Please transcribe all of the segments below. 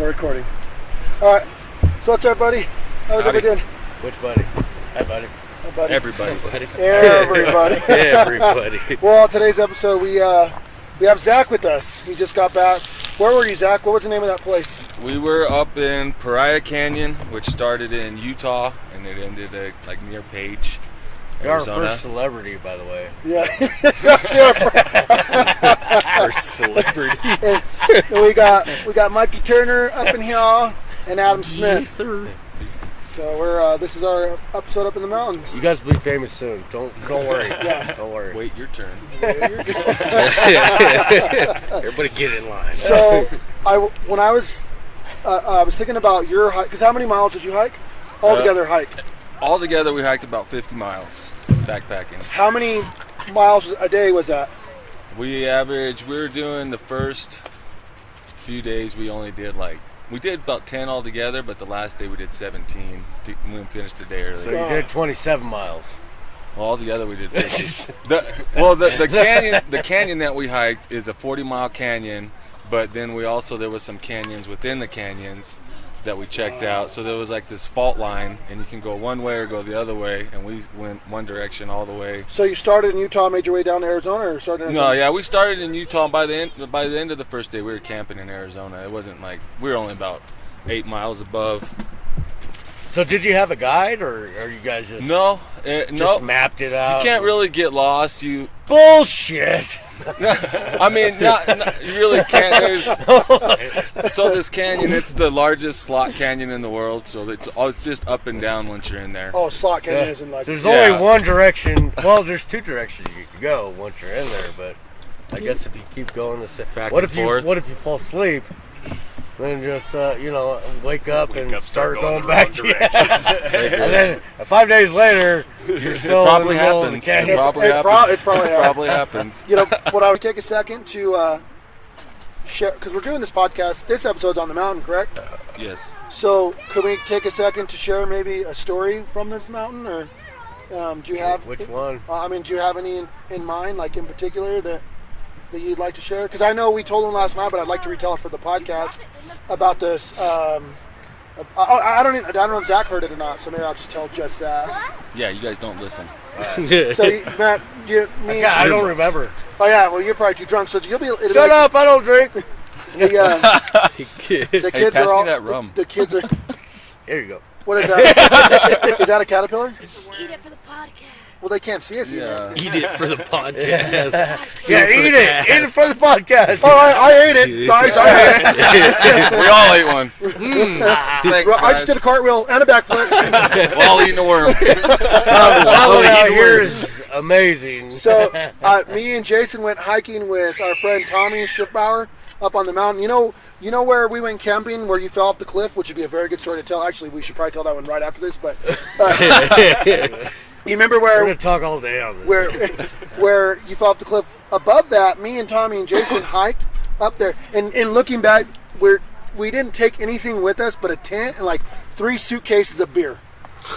We're recording. All right. So what's up, buddy? How's everybody doing? Which buddy? Hi, buddy. Hi, buddy. Everybody, buddy. Everybody. Everybody. Well, today's episode, we have Zach with us. He just got back. Where were you, Zach? What was the name of that place? We were up in Pariah Canyon, which started in Utah, and it ended like near Page, You're our Arizona. first celebrity, by the way. Yeah. First celebrity. And we got Mikey Turner up in here and Adam Smith. So we're this is our episode up in the mountains. You guys will be famous soon. Don't worry. Yeah. Don't worry. Wait your turn. Everybody get in line. So I was thinking about your hike, because how many miles did you hike? Altogether hike. Altogether, we hiked about 50 miles backpacking. How many miles a day was that? We were doing the first few days, we did about 10 altogether, but the last day we did 17. We finished the day early. So you did 27 miles. Well, altogether we did 50. The canyon that we hiked is a 40-mile canyon, but then there was some canyons within the canyons that we checked out. So there was like this fault line, and you can go one way or go the other way, and we went one direction all the way. So you started in Utah, made your way down to Arizona, or started in Arizona? No, yeah, we started in Utah. By the end of the first day, we were camping in Arizona. It wasn't like we were only about 8 miles above. So did you have a guide, or are you guys just just mapped it out? You can't really get lost. Bullshit. I mean, you really can't. So this canyon, it's the largest slot canyon in the world. So it's just up and down once you're in there. Oh, slot canyon isn't like. There's only one direction. Well, there's two directions you can go once you're in there, but I guess if you keep going back what and if forth. What if you fall asleep? Then just wake up and start going the back wrong to direction. And then 5 days later, you're still in the middle of the canyon. It probably happens. You know, what I would take a second to share, because we're doing this podcast. This episode's on the mountain, correct? Yes. So could we take a second to share maybe a story from the mountain, or do you have? Which one? Do you have any in mind, like in particular that you'd like to share? Because I know we told them last night, but I'd like to retell it for the podcast about this. I don't know if Zach heard it or not, so maybe I'll just tell just Zach. Yeah, you guys don't listen. So Matt, I don't remember. Oh yeah, well you're probably too drunk, so you'll be. Shut up! I don't drink. The kids pass are all. me that rum. The kids are. Here you go. What is that? Is that a caterpillar? Eat it for the podcast. Well, they can't see us. Yeah. Eat it for the podcast. Yeah, eat it. Eat it for the podcast. Oh, I ate it, guys. I ate it. We all ate one. Thanks, Well, I guys. just did a cartwheel and a backflip. We're all eating a worm. The travel out here is amazing. So, me and Jason went hiking with our friend Tommy Schiffbauer up on the mountain. You know where we went camping, where you fell off the cliff, which would be a very good story to tell. Actually, we should probably tell that one right after this. But you remember We're where gonna talk all day on this. where you fell off the cliff? Above that, me and Tommy and Jason hiked up there. And looking back, we didn't take anything with us but a tent and like 3 suitcases of beer.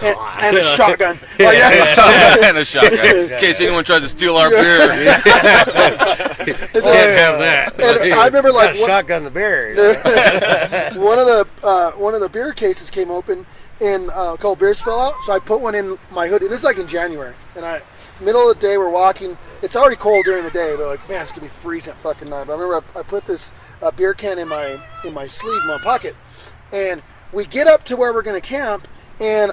And a shotgun. Oh, yeah. And a shotgun. In case anyone tries to steal our beer. Can't have that. And I remember like shotgun the beer. one of the beer cases came open and a couple beers fell out. So I put one in my hoodie. This is like in January, and middle of the day we're walking. It's already cold during the day, but like, man, it's gonna be freezing at fucking night. But I remember I put this beer can in my sleeve, in my pocket, and we get up to where we're gonna camp. And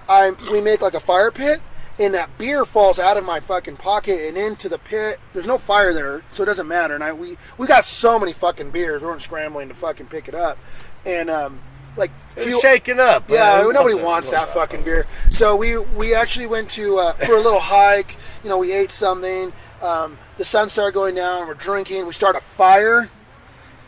we make like a fire pit, and that beer falls out of my fucking pocket and into the pit. There's no fire there, so it doesn't matter. And we got so many fucking beers, we weren't scrambling to fucking pick it up. And It's shaking up. Yeah, nobody wants that fucking beer. So we actually went to for a little hike. We ate something. The sun started going down. We're drinking. We start a fire,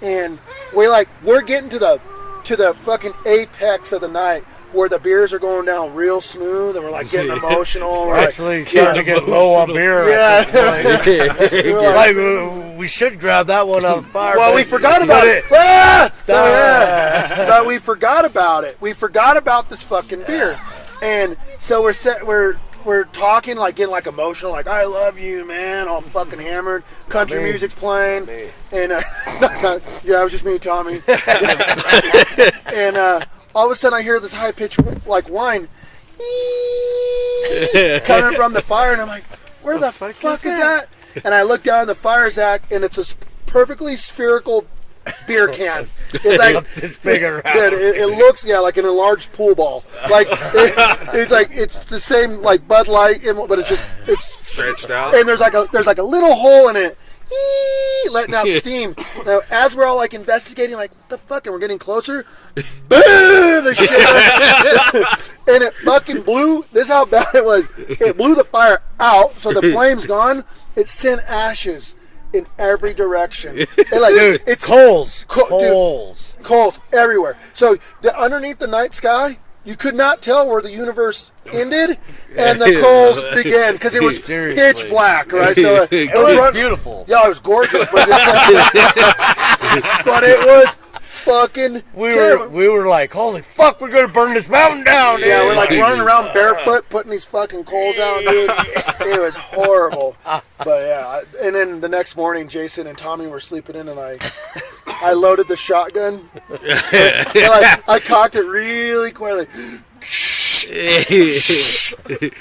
and we're getting to the fucking apex of the night, where the beers are going down real smooth, and we're like getting emotional. We're actually starting to get low on beer. Yeah. Like, we should grab that one out of the fire. Well, we forgot about it. But we forgot about it. We forgot about this fucking beer. And so we're we're talking, like getting like emotional, like I love you, man, all fucking hammered. Country music's playing, and yeah, it was just me and Tommy. And all of a sudden, I hear this high pitched like whine coming from the fire, and I'm like, where the fuck is that? And I look down the fire, Zach, and it's a perfectly spherical beer can. It's like this big around. It looks like an enlarged pool ball. Like it's the same like Bud Light, but it's Stretched out. And there's like a little hole in it, letting out steam. Now as we're all like investigating, like what the fuck, and we're getting closer, boom, the shit, and it fucking blew. This is how bad it was. It blew the fire out, so the flame's gone. It sent ashes in every direction. And like, dude, it's coals everywhere. So underneath the night sky, you could not tell where the universe ended and the coals began because it was pitch black, right? So it was beautiful. Yeah, it was gorgeous, but it was fucking terrible. We were like, holy fuck, we're gonna burn this mountain down. Yeah, we're like running around barefoot, putting these fucking coals out, dude. It was horrible. But yeah, and then the next morning, Jason and Tommy were sleeping in, and I loaded the shotgun. I cocked it really quickly.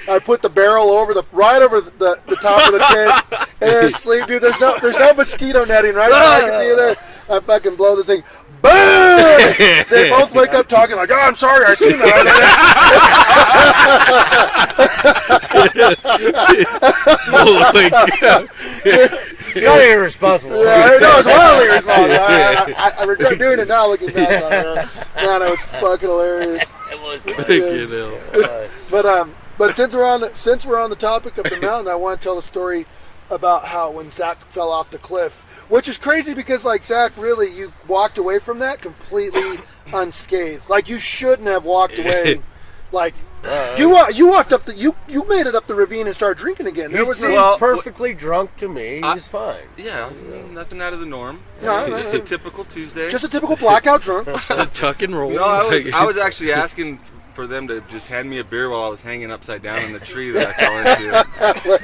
I put the barrel right over the top of the tent, and then sleep, dude. There's no mosquito netting, right? So I can see you there. I fucking blow this thing. Boom! They both wake up talking like, "Oh, I'm sorry, I seen that." Oh my god! It's kind of irresponsible. Yeah, no, it's wildly irresponsible. I regret doing it now, looking back on it. Man, that was fucking hilarious. It was. But since we're on the topic of the mountain, I want to tell a story about how when Zach fell off the cliff. Which is crazy because, like, Zach, really, you walked away from that completely unscathed. Like, you shouldn't have walked away. Like, you walked up you made it up the ravine and started drinking again. He seemed perfectly drunk to me. He was fine. Yeah, nothing out of the norm. No, just a typical Tuesday. Just a typical blackout drunk. Just a tuck and roll. No, I was actually asking for them to just hand me a beer while I was hanging upside down in the tree that I fell into.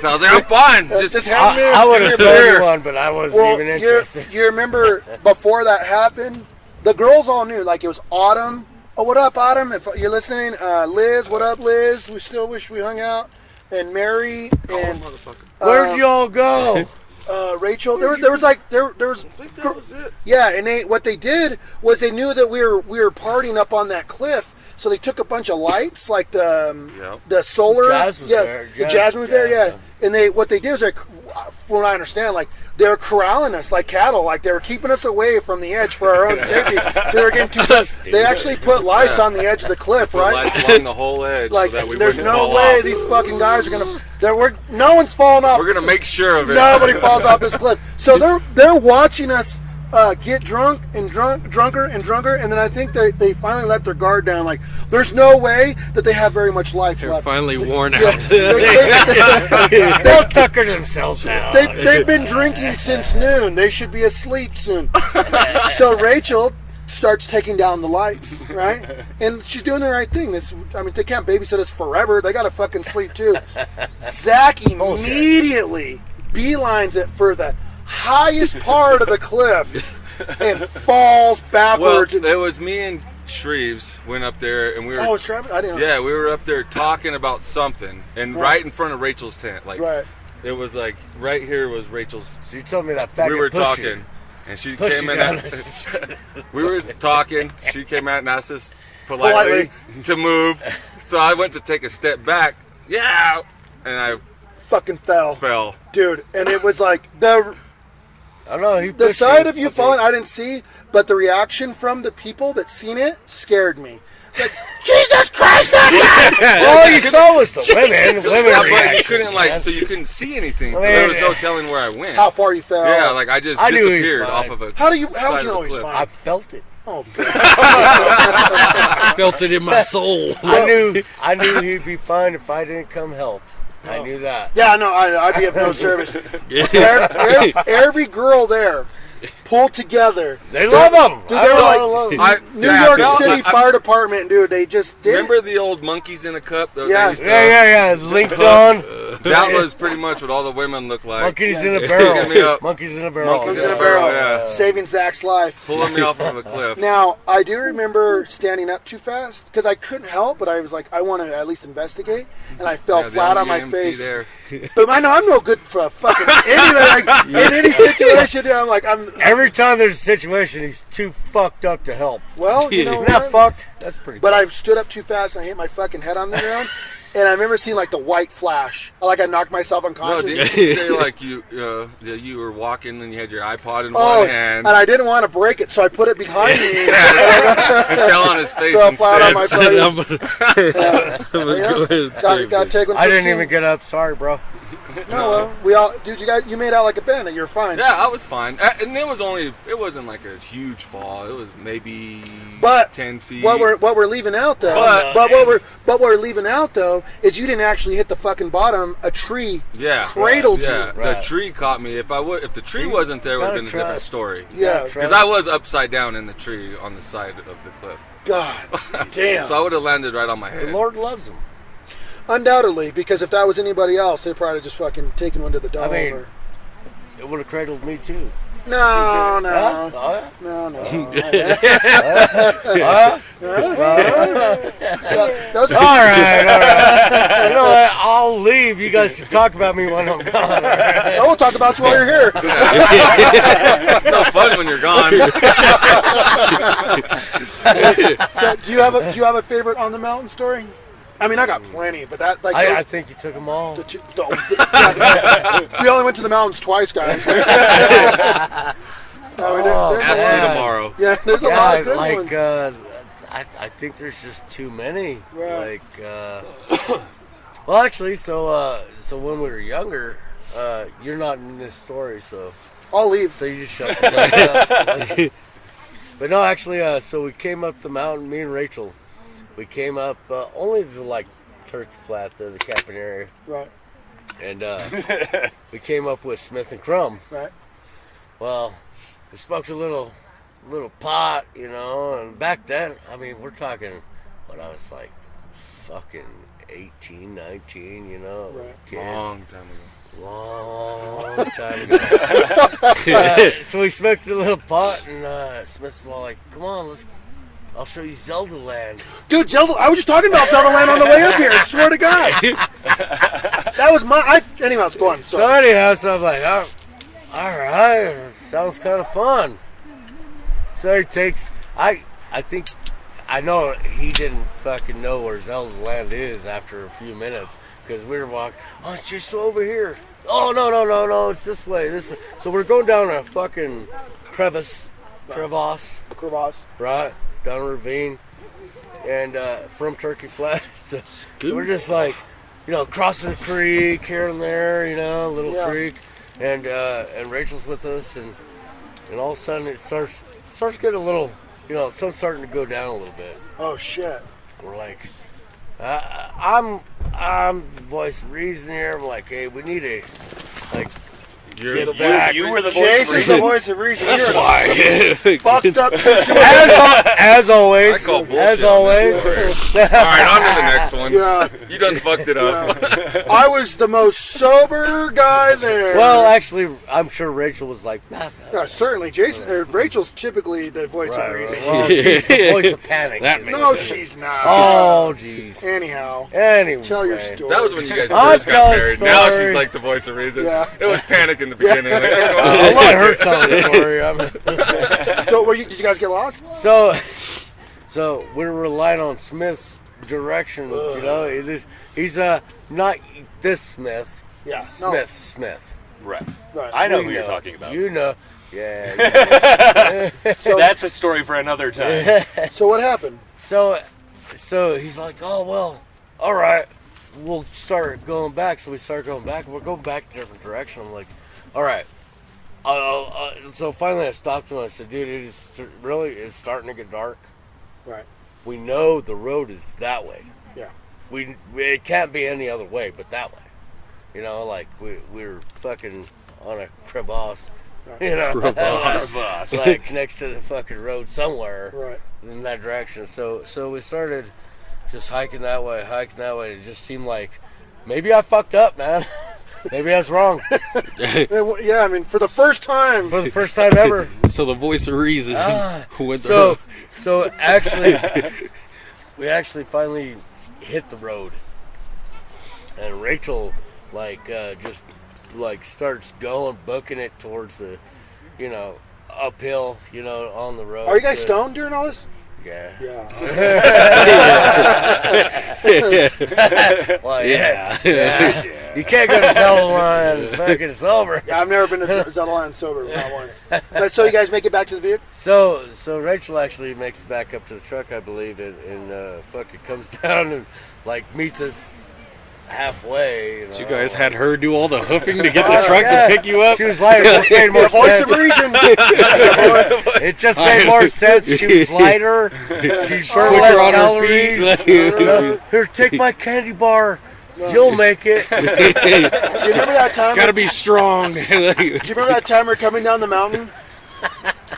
I was like, I'm fine. Just hand me I would have told you one, but I wasn't even interested. You remember before that happened, the girls all knew. Like, it was Autumn. Oh, what up, Autumn? If you're listening, Liz, what up, Liz? We still wish we hung out. And Mary and where'd y'all go? Rachel. There was. I think that was it. Yeah, and what they did was they knew that we were partying up on that cliff. So they took a bunch of lights, like the solar. Jazz was there. Jasmine was there, yeah. And what they did was, from what I understand, like they were corralling us like cattle, like they were keeping us away from the edge for our own safety. They were getting too close. They actually put lights on the edge of the cliff, right? Lights along the whole edge, like, so that we there's wouldn't no fall way off. these fucking guys are gonna. No one's falling off. We're gonna make sure of it. Nobody falls off this cliff. So they're watching us. Get drunker, and then I think they finally let their guard down. Like, there's no way that they have very much life They're left. finally worn Yeah, out. They'll tucker themselves out. They've been drinking since noon. They should be asleep soon. So Rachel starts taking down the lights, right? And she's doing the right thing. They can't babysit us forever. They gotta fucking sleep too. Zach immediately beelines it for the highest part of the cliff and falls backwards. Well, it was me and Shreves went up there and we were. Oh, it's Travis? I didn't know. Yeah, we were up there talking about something, and right in front of Rachel's tent, like it was like right here was Rachel's. So you told me that faggot we were pushed talking, you. and she Push came you in. down. We were talking. She came out and asked us politely to move. So I went to take a step back. Yeah, and I fucking fell, dude. And it was like the side of you falling, I didn't see, but the reaction from the people that seen it scared me. It's like, Jesus Christ! All you saw was the women. Yeah, but you reactions, couldn't so you couldn't see anything. So there was no telling where I went. How far you fell? Yeah, like I just disappeared off of a. How would you know he's fine? I felt it. Oh God! I felt it in my soul. I knew he'd be fine if I didn't come help. I knew that. Yeah, no, I'd be of no service. Every girl there pulled together. They love them. Dude, they were like New York City Fire Department, dude. They just did. Remember the old monkeys in a cup? Yeah. Linked on. That was pretty much what all the women look like. Monkeys in a barrel. Monkeys in a barrel. Monkeys in a barrel, yeah. Saving Zach's life. Pulling me off of a cliff. Now, I do remember standing up too fast because I couldn't help, but I was like, I want to at least investigate, and I fell flat on my face. But I know I'm no good for a fucking anybody. Like, in any situation, I'm like, every time there's a situation, he's too fucked up to help. Well, you know, not fucked. That's pretty. But I stood up too fast and I hit my fucking head on the ground. And I remember seeing like the white flash. Like I knocked myself unconscious. No, didn't you say like you were walking and you had your iPod in one hand? And I didn't want to break it, so I put it behind me. And fell on his face flat on my Got take one. I didn't even get up. Sorry, bro. No, well, we all, dude. You made out like a bandit. You're fine. Yeah, I was fine, and it wasn't like a huge fall. It was maybe 10 feet. What we're leaving out though, what we're leaving out though is you didn't actually hit the fucking bottom. A tree cradled you. Yeah, the tree caught me. If the tree wasn't there, it would have been a different story. Yeah, because I was upside down in the tree on the side of the cliff. God damn. So I would have landed right on my head. The Lord loves him. Undoubtedly, because if that was anybody else, they'd probably just fucking taken one to the dome. I mean, it would have cradled me too. No. Huh? Oh, yeah? No. All right. You know what? I'll leave. You guys can talk about me when I'm gone. Right? We'll talk about you while you're here. It's no fun when you're gone. So, do you have a favorite on the mountain story? I mean, I got plenty, but that like I think you took them all. We only went to the mountains twice, guys. Ask me tomorrow. Yeah, there's a lot of good ones. I think there's just too many. Right. Well, actually, so when we were younger, you're not in this story, so I'll leave. So you just shut the fuck up. But no, actually, so we came up the mountain, me and Rachel. We came up only to like Turkey Flat, the camping area. Right. And we came up with Smith and Crumb. Right. Well, we smoked a little pot, you know, and back then, I mean, we're talking when I was like fucking 18, 19, you know. Right. Kids. Long time ago. Long time ago. So we smoked a little pot, and Smith's all like, come on, I'll show you Zelda Land. Dude, Zelda, I was just talking about Zelda Land on the way up here. I swear to God. That was anyways, go on. So anyhow, so I'm like, all right, sounds kind of fun. So he takes, I think, I know he didn't fucking know where Zelda Land is after a few minutes. Because we were walking, it's just over here. Oh, no, it's this way. So we're going down a fucking crevasse, right? Down a ravine, and from Turkey Flat. So we're just like, you know, crossing a creek here and there, you know, a little creek, and Rachel's with us, and all of a sudden it starts getting a little, you know, sun's starting to go down a little bit. Oh shit! We're like, I'm the voice of reason here. I'm like, hey, we need a You were the voice Jason's of reason. the voice of reason. That's why. Fucked up situation. As always. I call bullshit As always. All right, on to the next one. Yeah. You done fucked it up. Yeah. I was the most sober guy there. Well, actually, I'm sure Rachel was like, nah. Yeah, certainly. Rachel's typically the voice of reason. Well, she's the voice of panic. No, she's not. Oh, jeez. Anyhow. Anyway. Tell your story. That was when you guys I'll first got tell a married. Now story. she's like the voice of reason. Yeah. It was panic in the beginning. Like, I'll let her tell the story. So, did you guys get lost? So we're relying on Smith's directions. You know, he's not this Smith. Yeah. Smith. Right. Right. I know who you're talking about. You know. Yeah. So that's a story for another time. So what happened? So he's like, oh, well, all right, we'll start going back. So we start going back. We're going back a different direction. I'm like, all right. So finally I stopped him and I said, dude, it's starting to get dark. Right. We know the road is that way. Yeah. It can't be any other way but that way. You know, like we were fucking on a crevasse You know, Crevasse. like next to the fucking road somewhere Right. in that direction. So we started just hiking that way. It just seemed like maybe I fucked up, man. Maybe I was wrong Yeah, I mean, for the first time. for the first time ever. So the voice of reason went So actually, we actually finally hit the road, and Rachel just starts going, booking it towards the, uphill, on the road. Are you guys stoned during all this? Yeah. Yeah. Well, yeah. You can't go to Zackly fucking sober. Yeah, I've never been to Zettelheim sober, not once. But so you guys make it back to the vehicle? So Rachel actually makes it back up to the truck, I believe, and fucking comes down and meets us halfway. You guys had her do all the hoofing to get the truck yeah. to pick you up? She was lighter. It just made more Voice sense. of reason. It just made more sense. She was lighter. She burned less on her calories. feet. Here, take my candy bar. You'll make it. Do you remember that time? Gotta be strong. Do you remember that time we were coming down the mountain?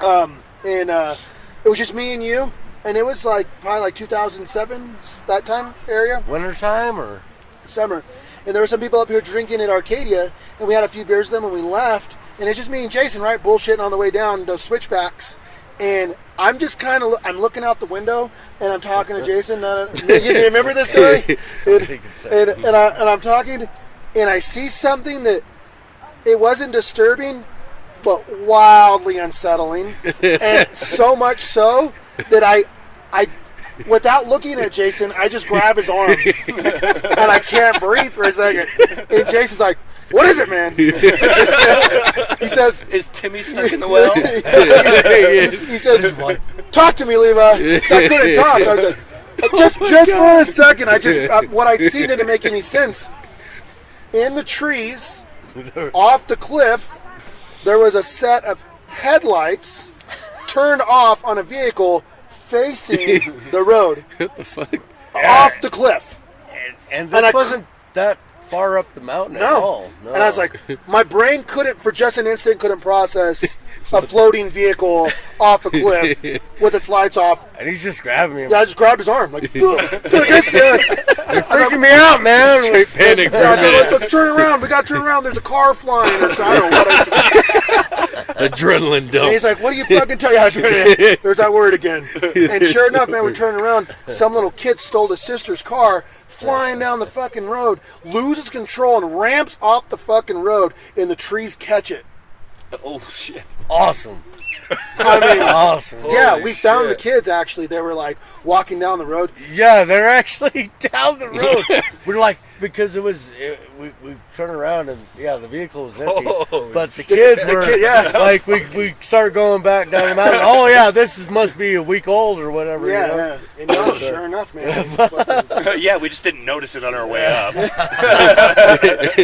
And it was just me and you, and it was probably 2007, that time area, Winter time or? summer. And there were some people up here drinking at Arcadia, and we had a few beers with them, and we left. And it's just me and Jason, right, bullshitting on the way down those switchbacks. And I'm just I'm looking out the window, and I'm talking to Jason. You remember this story? And I'm talking, and I see something that it wasn't disturbing, but wildly unsettling, and so much so that I without looking at Jason, I just grab his arm, and I can't breathe for a second. And Jason's like, "What is it, man?" He says, "Is Timmy stuck in the well?" he says, "Talk to me, Levi." So I couldn't talk. I was like, just for a second, what I'd seen didn't make any sense. In the trees, off the cliff, there was a set of headlights turned off on a vehicle facing the road. What the fuck? Off the cliff. And this wasn't that far up the mountain at all. No. And I was like, my brain for just an instant, couldn't process a floating vehicle off a cliff with its lights off. And he's just grabbing me. Yeah, I just grabbed his arm. Like, You're freaking me out, man. Straight panic for Yeah, a I said, minute. let's turn around. We got to turn around. There's a car flying. Or so, I don't know what I said. Adrenaline And dump. he's like, what do you fucking tell you? There's that word again. And sure enough, man, we turn around. Some little kid stole his sister's car, flying down the fucking road, loses control and ramps off the fucking road, and the trees catch it. Oh shit! Awesome. I mean, Awesome. yeah, Holy we found the shit. kids, actually. They were walking down the road. Yeah, they're actually down the road. We're because we turn around and the vehicle was empty, Oh, but the kids were we start going back down the mountain. Oh yeah, must be a week old or whatever. Yeah, yeah. And sure enough, man. it was fucking- yeah, we just didn't notice it on our way up.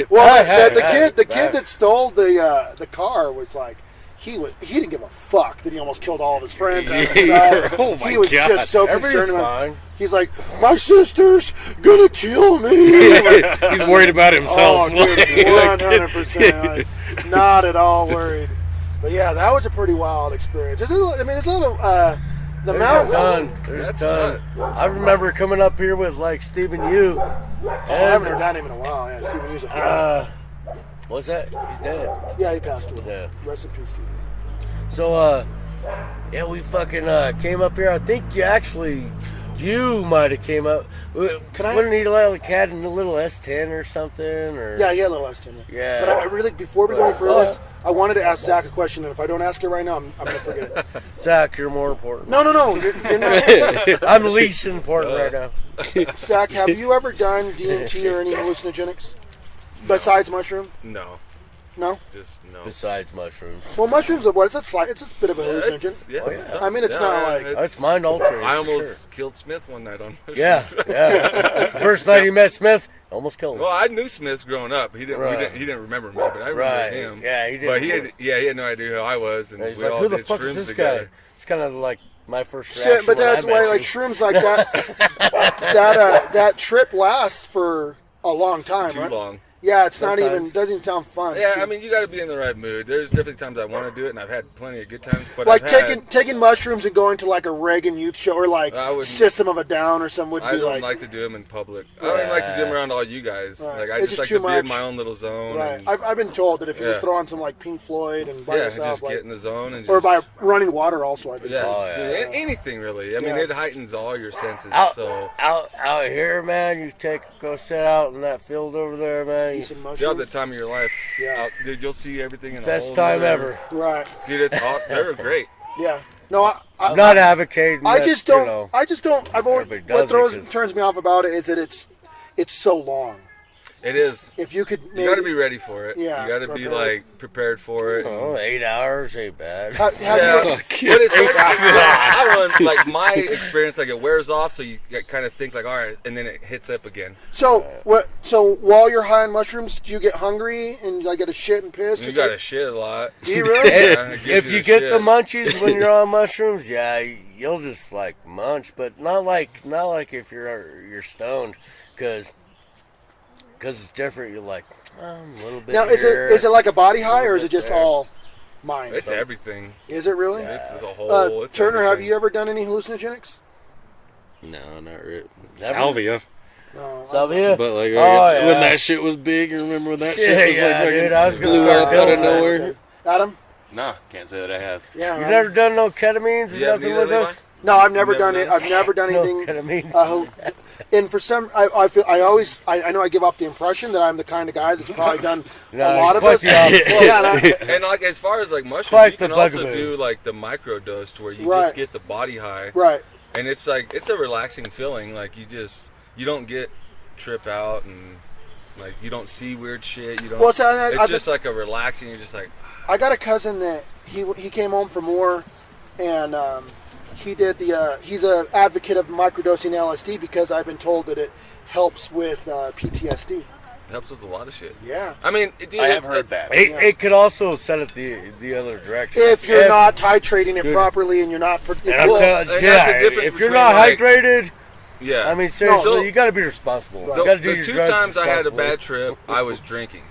Well, the kid that stole the car was like, he didn't give a fuck that he almost killed all of his friends and himself. Oh my He was God. just so Everybody's concerned about. fine. He's like, my sister's gonna kill me. He's worried about himself. Oh, dude, 100%. Not at all worried. But yeah, that was a pretty wild experience. There's a little. The mountain. There's a ton. I remember coming up here with Stephen Yu. Oh, I haven't heard that name in a while. Yeah, Stephen Hughes. What's that? He's dead. Yeah, he passed away. Yeah. Rest in peace, Stephen. So, we fucking came up here. I think you might have came up. Can I- Wouldn't he had a little S10 or something? Or Yeah, he had a little less tenure. Yeah. But I really, before we go any further, I wanted to ask Zach a question, and if I don't ask it right now, I'm going to forget it. Zach, you're more important. No. You're not. I'm least important right now. Zach, have you ever done DMT or any hallucinogenics besides mushroom? No, No. just no. Besides mushrooms. Well, mushrooms are what? It's a bit of a hallucinogen. Yeah, Oh, yeah. I mean, it's not like. It's mind altering. I for almost killed Smith one night on mushrooms. sure. Yeah. First night he met Smith, almost killed him. Well, I knew Smith growing up. He didn't remember me, but I remember him. Yeah, he did. But he had no idea who I was, and And he's we like, all who the did fuck shrooms is this together. guy? It's kind of like my first Shit, reaction. but when that's I why, met like, you. shrooms like that, that trip lasts for a long time, Too right? long. Yeah, it's not even. Sometimes. Doesn't even sound fun. Yeah, I mean, you got to be in the right mood. There's definitely times I want to do it, and I've had plenty of good times. But like I've taking mushrooms and going to like a Reagan youth show or like I wouldn't- System of a Down or something would I be don't like, like to do them in public. I don't even like to do them around all you guys. Right. Like I It's just just like too to be in much. my own little zone. right. And, I've been told that if you just Yeah. throw on some like Pink Floyd and by yeah, yourself, just like, get in the zone and or just, by running water also. I've been yeah, told. Oh, yeah. dude, anything really. I mean, Yeah. it heightens all your senses. So Out here, man, you go sit out in that field over there, man. Eat some you have mushrooms. the time of your life. Yeah. Dude, you'll see everything in a Best whole time nother- ever. Right. Dude, it's all, they're great. Yeah. No, I'm not advocating. I that, just don't. You know, I just don't. I've always, everybody does what it 'cause- turns me off about it is that it's so long. It is. If you could, maybe, You got to be ready for it. Yeah, You got to be prepared. like prepared for it. oh, 8 hours ain't bad. Have Yeah, you, but it's I run like my experience. Like it wears off, so you kind of think like, all right, and then it hits up again. so what? So while you're high on mushrooms, do you get hungry and like get a shit and piss? You Just got to like, shit a lot. do you really? Yeah, it gives If you the get shit. the munchies when you're on mushrooms, yeah, you'll just like munch, but not like if you're stoned, because it's different. You're like, I'm a little bit. Now, here. is it like a body high or is it just there. all mind? It's everything. Is it really? It's a whole. It's Turner, have everything. you ever done any hallucinogenics? No, not really. Never? Salvia. No. Salvia? But like yeah. when that shit was big, you remember when that Yeah, shit was yeah, like fucking dude, I was gonna blew start up out building of that. nowhere? Adam? Nah, can't say that I have. Yeah. You've man. never done no ketamines or Yeah, nothing neither with have us? No, I've never Never done it. done? I've never done No anything. ketamines. And for some, I feel I know I give off the impression that I'm the kind of guy that's probably done No, a lot it's of quite us. the opposite. Yeah, and And like as far as like mushrooms, quite you the can also bugaboo. do like the micro dose to where you Right. just get the body high, right. and it's like it's a relaxing feeling. Like you don't get trip out and like you don't see weird shit. You don't. Well, so it's just like a relaxing. You're just like I got a cousin that he came home from war, and he did the he's an advocate of microdosing LSD because I've been told that it helps with PTSD. helps with a lot of shit. Yeah. I mean, dude, I have heard that. It could also set it the other direction. If you're not titrating it Dude. properly and you're not, And I'm Well, telling and you, that's the yeah, difference if you're between, not like- hydrated, Yeah. I mean, seriously, So- you got to be responsible. Right. You got to do the your two drugs times I had a responsibly. bad trip, I was drinking.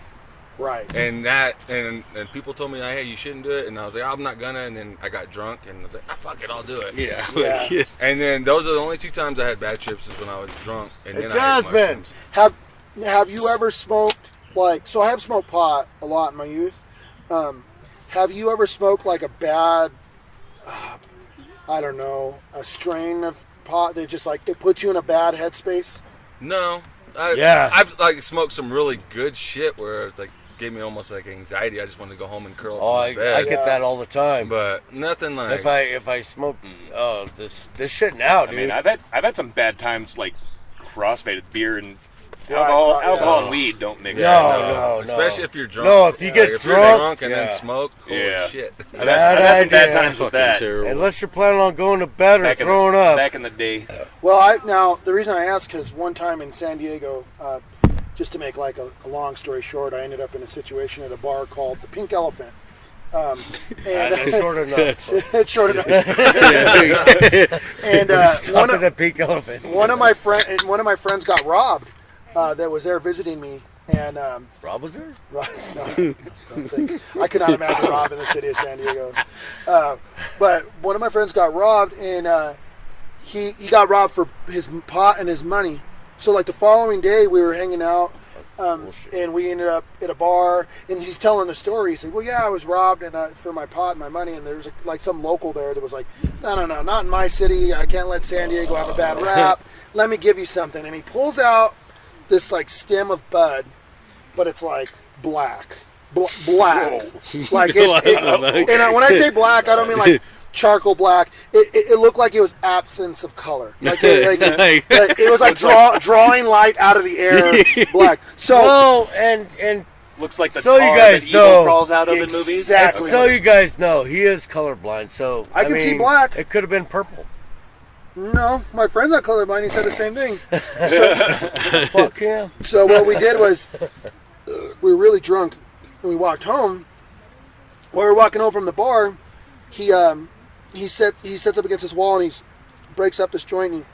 right. And people told me, hey, you shouldn't do it. And I was like, I'm not gonna. And then I got drunk and I was like, fuck it, I'll do it. Yeah. Yeah. And then those are the only two times I had bad trips is when I was drunk. And then I Jasmine. had mushrooms. Have you ever smoked like? So I have smoked pot a lot in my youth. Have you ever smoked like a bad, I don't know, a strain of pot that just like it puts you in a bad headspace? No. Yeah. I've like smoked some really good shit where it's like gave me almost like anxiety. I just wanted to go home and curl up Oh, in my I bed. get that all the time. But nothing like. If I smoke this shit now, I dude. mean, I've had some bad times like crossfaded beer and Right, alcohol yeah. and weed don't mix. No. Especially if you're drunk. No, if you get if drunk, you're drunk and yeah. then smoke, holy Yeah. shit. I've had some bad idea. times with Fucking that. terrible. Unless you're planning on going to bed or throwing up. Back in the day. Well, now the reason I ask is one time in San Diego, just to make like a long story short, I ended up in a situation at a bar called the Pink Elephant. And That's short enough. it's short enough. And Stop at the pink elephant. one of my friends got robbed. That was there visiting me, and Rob was there? no, don't think. I could not imagine robbing the city of San Diego. But one of my friends got robbed, and he got robbed for his pot and his money. So like the following day, we were hanging out, and we ended up at a bar, and he's telling the story. He said, "Well, yeah, I was robbed and for my pot and my money." And there was like some local there that was like, "No, not in my city. I can't let San Diego have a bad rap. Let me give you something." And he pulls out this like stem of bud, but it's like black. Like and when I say black, I don't mean like charcoal black. It looked like it was absence of color. Like it was like drawing light out of the air, black. So Oh, and Looks like the So you tar guys that Eagle know- crawls out of in movies. Exactly. so you guys know, he is colorblind, so... I can see mean, black. It could have been purple. no, my friend's not colorblind. He said the same thing. Fuck him. So what we did was we were really drunk and we walked home. While we were walking home from the bar, he sets up against this wall and he breaks up this joint and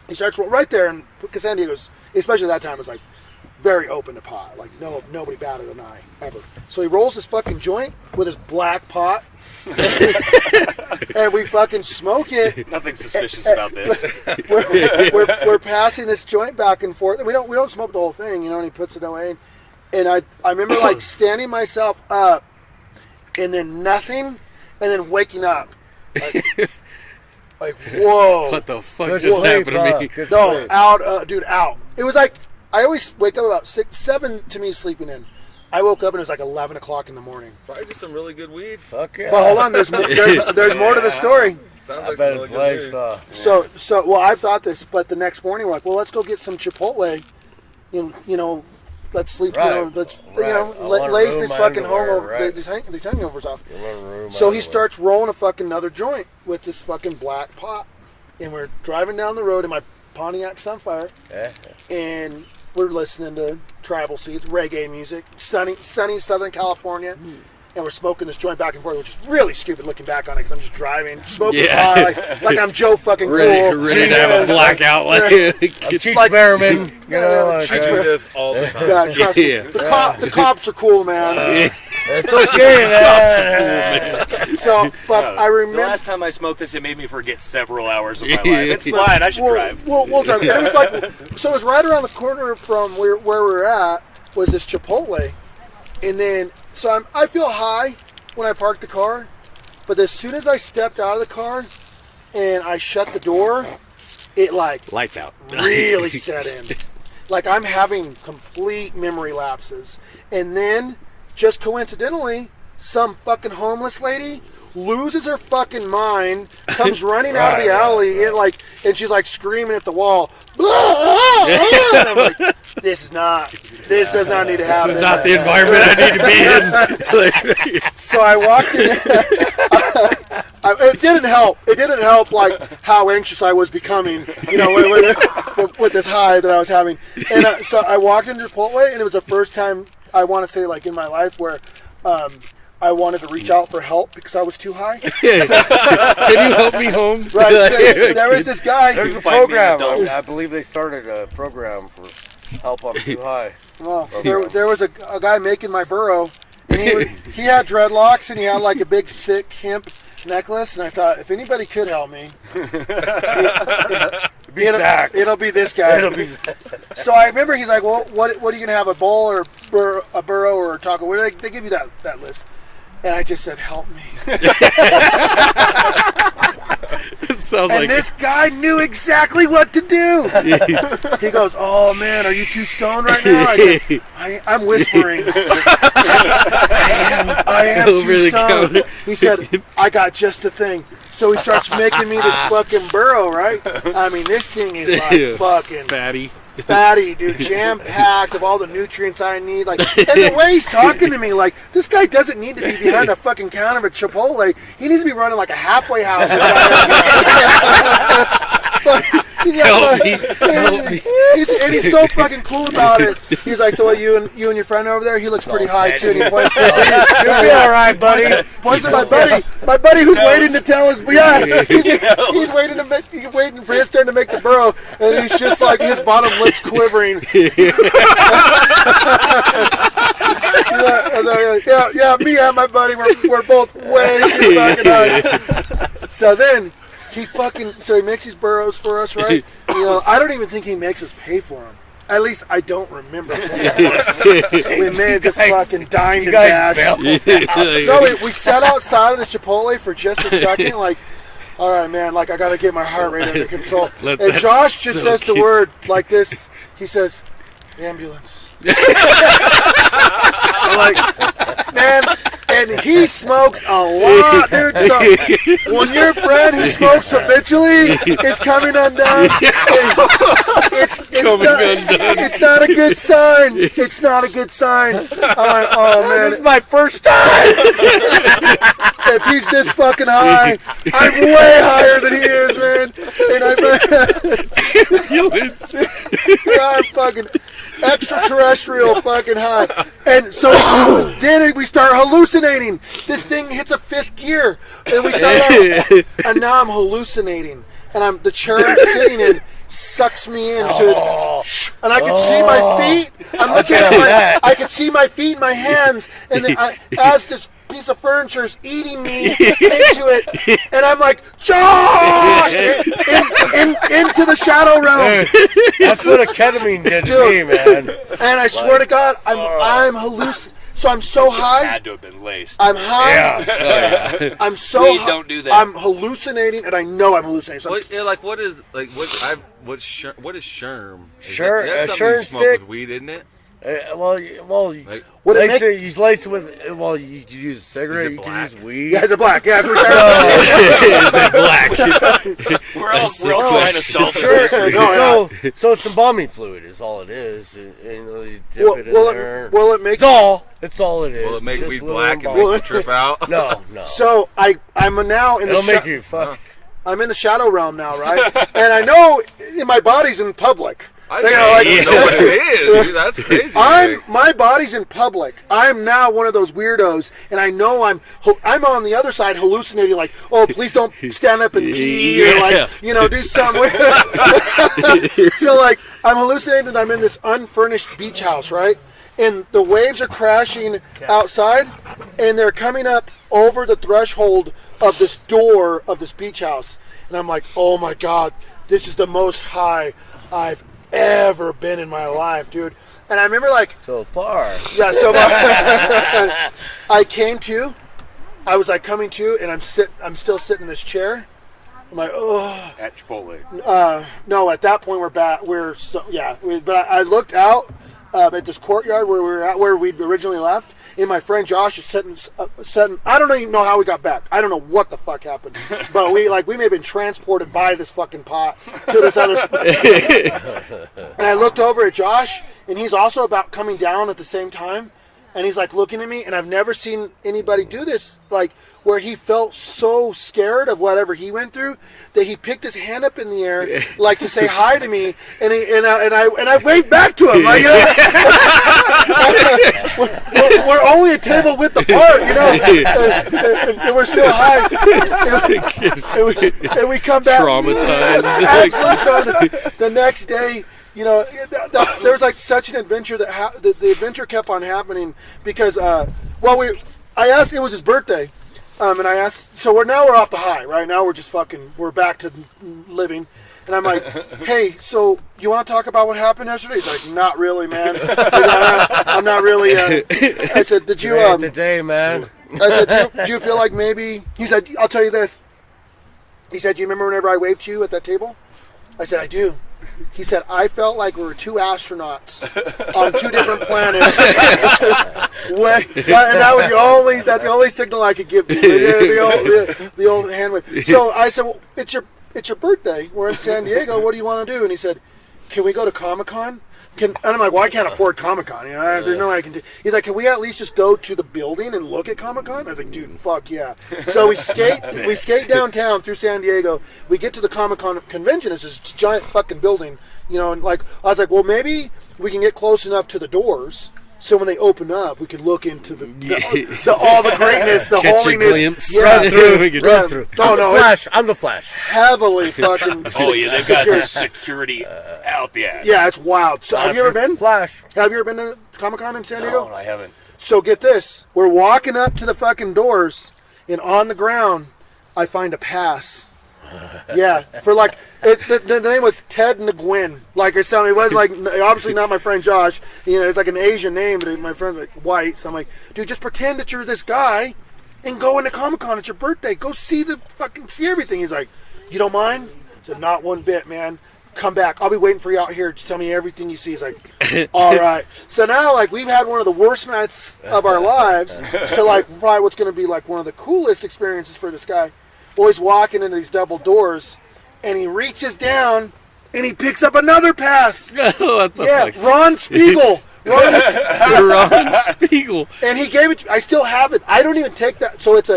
he starts right there, and because San Diego's, especially that time, was like very open to pot. Like nobody batted an eye ever. So he rolls his fucking joint with his black pot, and we fucking smoke it. Nothing suspicious about this. We're passing this joint back and forth. And we don't smoke the whole thing, you know. And he puts it away, and I remember like standing myself up, and then nothing, and then waking up, like whoa, What the fuck Good just sleep, happened to me? Good no, sleep. out, dude, out. It was like I always wake up about 6, 7 to me sleeping in. I woke up and it was like 11 o'clock in the morning. Probably just some really good weed. Fuck yeah. But hold on, there's more to the story. Sounds I like bet some it's really good laced weed. off. So well, I've thought this, but the next morning we're like, well, let's go get some Chipotle. You know, let's sleep. Right. You know, let's Right. I wanna lace ruin this my fucking underwear, hungover, right. these hangovers off. You wanna ruin my So he underwear. starts rolling a fucking another joint with this fucking black pot, and we're driving down the road in my Pontiac Sunfire, Yeah. and we're listening to tribal seeds, reggae music, sunny Southern California, and we're smoking this joint back and forth, which is really stupid looking back on it because I'm just driving, smoking Yeah. pot, like I'm Joe fucking cool. Ready to have a blackout. Like, Cheech Like- Merriman. You know, Yeah, like, I do this all the time. Yeah, trust me. Yeah. The cops are cool, man. it's okay, man. So, but I The remember. last time I smoked this, it made me forget several hours of my life. It's fine. I should drive. We'll drive. And it was like, so it was right around the corner from where we were at was this Chipotle, and then so I feel high when I parked the car, but as soon as I stepped out of the car and I shut the door, it like lights out. really set in. Like I'm having complete memory lapses. And then, just coincidentally, some fucking homeless lady loses her fucking mind, comes running out of the alley, and she's like screaming at the wall. And I'm like, this does not need to happen. This is not the environment I need to be in. So I walked in. It didn't help. It didn't help, like how anxious I was becoming, you know, with this high that I was having. And so I walked into Chipotle, and it was the first time I want to say, like in my life, where I wanted to reach out for help because I was too high. Can you help me home? Right? So there was this guy. There's a Find me an program. adult. I believe they started a program for help on too high. Well, there was a guy making my burro, and he had dreadlocks, and he had like a big thick hemp necklace, and I thought if anybody could help me, it'll be this guy. So I remember he's like, well, what are you gonna have, a bowl or a burro or a taco? Where they give you that list? And I just said, help me. It sounds And like this guy knew exactly what to do. He goes, oh man, are you too stoned right now? I said, I'm whispering. I am Over too the stoned. counter. He said, I got just the thing. So he starts making me this fucking burro, right? I mean, this thing is like fucking fatty. fatty, dude, jam-packed of all the nutrients I need. Like, and the way he's talking to me, like, this guy doesn't need to be behind the fucking counter of a Chipotle. He needs to be running like a halfway house. Help me. He's so fucking cool about it. He's like, so you and your friend over there, he looks pretty high too. And he points, You'll be all right, buddy. points at my buddy who's waiting to tell us. Yeah, he's waiting for his turn to make the burrow, and he's just like his bottom lip's quivering. Yeah, me and my buddy, we're both way too fucking high. So then he makes these burrows for us, right? You know, I don't even think he makes us pay for them. At least I don't remember. We may have just fucking dined and dashed. No, we sat outside of this Chipotle for just a second, like, all right, man, like I gotta get my heart rate under control. Let And that Josh just soak says the in. word like this. He says, ambulance. I'm like, man, and he smokes a lot, dude. So when your friend who smokes habitually is coming undone, it's not a good sign. It's not a good sign. I'm like, oh man, This is my first time. if he's this fucking high, I'm way higher than he is, man. And I'm fucking extraterrestrial fucking high. And so then we start hallucinating. This thing hits a fifth gear, and we start out, and now I'm hallucinating, and the chair I'm sitting in sucks me into and I could see my feet. I'm looking at that. I could see my feet and my hands, and then as this piece of furniture is eating me into it, and I'm like, Josh, into the shadow realm. That's what a ketamine did to Dude. me, man. And I swear to God, I'm hallucinating. So I'm so high. Had to have been laced. I'm high. Yeah. I'm so Please high. don't do that. I'm hallucinating, and I know I'm hallucinating. So What, yeah, like what is sherm? What is sherm? Sherm- That's a something you sherm smoke stick? with weed, isn't it? Well, Like, Would it lace make- he's laced with. Well, you could use a cigarette. Is it You could black? use weed. yeah, it's a black. Yeah, if we're We're all trying to solve this Sure. mystery. No, So it's embalming fluid is all it is. And, you dip Will, it in will there. it will it make? It's all it is. will it make Just weed little black and embalming. make you trip out? No. So I'm now in It'll the make you fuck. I'm in the shadow realm now, right? And I know my body's in public. I You know, don't like- even know what it is, dude. That's crazy. My body's in public. I'm now one of those weirdos, and I know I'm on the other side hallucinating, like, oh, please don't stand up and pee, or like, do something weird. So like, I'm hallucinating that I'm in this unfurnished beach house, right? And the waves are crashing outside, and they're coming up over the threshold of this door of this beach house, and I'm like, oh my God, this is the most high I've ever been in my life, dude. And I remember like So far. yeah, so I came to, I was like coming to, and I'm still sitting in this chair. I'm like, oh At Chipotle. no, at that point we're back, but I looked out at this courtyard where we were at, where we'd originally left, and my friend Josh is sitting. I don't even know how we got back. I don't know what the fuck happened, but we may have been transported by this fucking pot to this other spot. And I looked over at Josh, and he's also about coming down at the same time, and he's like looking at me, and I've never seen anybody do this, like where he felt so scared of whatever he went through that he picked his hand up in the air like to say hi to me, and I waved back to him, like, we're only a table width apart, and we're still high, and we come back Traumatized. Absolutely. The next day, there was like such an adventure that the adventure kept on happening because, I asked, it was his birthday, and I asked, so we're off the high, right? Now we're back to living, and I'm like, hey, so you want to talk about what happened yesterday? He's like, not really, man. I'm not really. I said, did you? The day, man. I said, do you feel like maybe? He said, I'll tell you this. He said, do you remember whenever I waved to you at that table? I said, I do. He said, I felt like we were two astronauts on two different planets. And that's the only signal I could give you. The old hand wave. So I said, well, it's your birthday. We're in San Diego. What do you want to do? And he said, can we go to Comic-Con? And I'm like, well, I can't afford Comic-Con. There's no way I can do. He's like, can we at least just go to the building and look at Comic-Con? I was like, dude, fuck yeah. So we skate downtown through San Diego. We get to the Comic-Con convention. It's this giant fucking building, and like, I was like, well, maybe we can get close enough to the doors so when they open up, we could look into all the greatness, the Catch a holiness. glimpse. Yeah, Run through. We could Run through. I'm the Flash. heavily fucking. Oh yeah, they've got security out the ass. Yeah, it's wild. So have you ever been? Flash? Have you ever been to Comic-Con in San Diego? No, I haven't. So get this. We're walking up to the fucking doors, and on the ground, I find a pass. Yeah, for like, the name was Ted Nguyen. Like, or something. It was like, obviously not my friend Josh. It's like an Asian name, but my friend's like white. So I'm like, dude, just pretend that you're this guy and go into Comic-Con. It's your birthday. Go see everything. He's like, you don't mind? I said, not one bit, man. Come back. I'll be waiting for you out here. Just tell me everything you see. He's like, all right. So now, like, we've had one of the worst nights of our lives to, like, probably what's going to be, like, one of the coolest experiences for this guy. Well, he's walking into these double doors, and he reaches down, and he picks up another pass. What the Yeah, fuck? Ron Spiegel. Ron Spiegel. And he gave it. I still have it. I don't even take that. So it's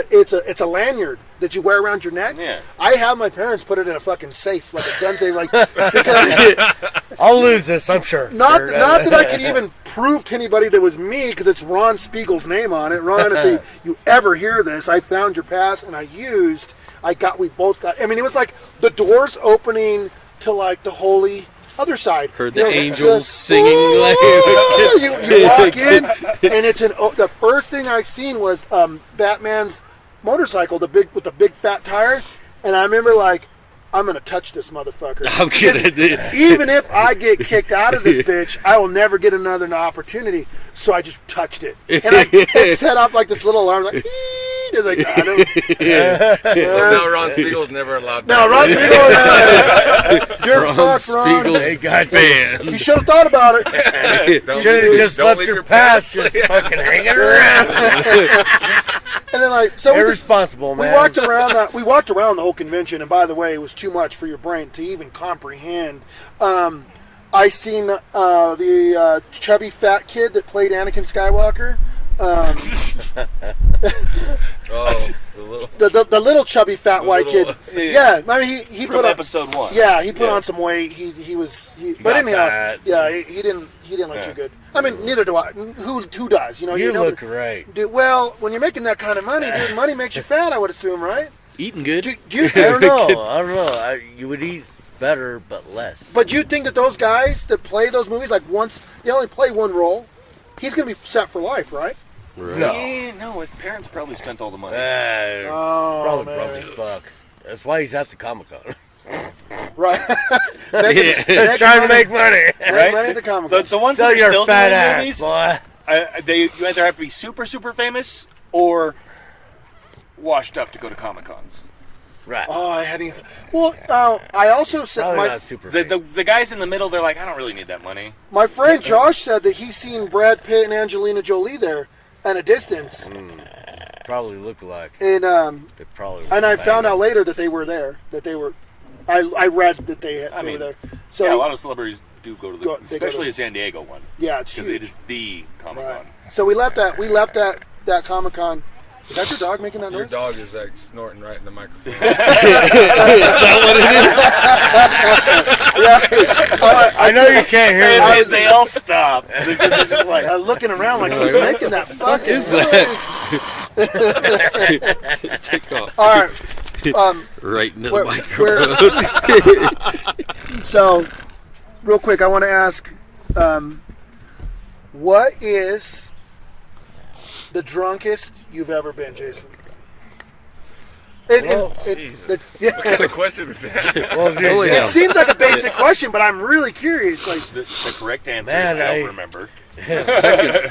a lanyard that you wear around your neck. Yeah. I have my parents put it in a fucking safe, like a gun safe, like because I'll lose this, I'm sure. not that I can even prove to anybody that was me, because it's Ron Spiegel's name on it. Ron, if you ever hear this, I found your pass and we both got. I mean, it was like the doors opening to like the holy other side. Heard You the know, angels the- singing. you walk in, and it's the first thing I seen was Batman's motorcycle, with the big fat tire, and I remember like, I'm gonna touch this motherfucker. I'm kidding. Even if I get kicked out of this bitch, I will never get another opportunity. So I just touched it, and it set off like this little alarm, like, it's like, I don't. So now Ron Spiegel's never allowed. No, Ron Spiegel, you're Ron fucked, Ron. Spiegel's They got banned. You should have thought about it. Should have just Don't left leave your your past past. just fucking hanging around. And then like, so we just, Irresponsible, we man. walked around that. We walked around the whole convention, and by the way, it was too much for your brain to even comprehend. I seen the chubby fat kid that played Anakin Skywalker. Oh, the little. The little chubby fat white little- kid. Yeah, I mean he From put on, episode 1. yeah, he put on some weight. But got anyhow, fat. yeah, he didn't look too good. I mean, neither do I. Who does? You know, You know, look great. Dude, well, when you're making that kind of money, dude, money makes you fat. I would assume, right? Eating good. Do you, I don't know. You would eat better, but less. but you think that those guys that play those movies, like once they only play one role, he's gonna be set for life, right? Right. No. Yeah, no, his parents probably spent all the money. Oh, Probably man. broke as fuck. That's why he's at the Comic-Con. Right. Trying to make money. right? Money at the comic. The ones Sell that are your still fat doing ass, movies, boy. you either have to be super, super famous or washed up to go to Comic Cons. Right. Oh, I hadn't. Well, I also said Probably not super famous. The guys in the middle, they're like, I don't really need that money. my friend Josh said that he's seen Brad Pitt and Angelina Jolie there at a distance, Probably lookalikes. and They probably. and I found out later that they were there. That they were. I read that they I were mean, there. So Yeah, a lot of celebrities do go to They go especially to- the San Diego one, yeah, it's because huge. it is the Comic Con. Right. So we left that that Comic Con. Is that your dog making that Your noise? dog is like snorting right in the microphone. I know you can't hear They, this. they all stop. They're just like, Looking around like who's making that fucking is noise? Take off. All right. Right into the We're- microphone. So, real quick, I want to ask, what is the drunkest you've ever been, Jason? Well, Yeah. What kind of question is that? Well, dude, Oh, yeah. It seems like a basic question, but I'm really curious. Like, the correct answer Man, is I I- don't remember.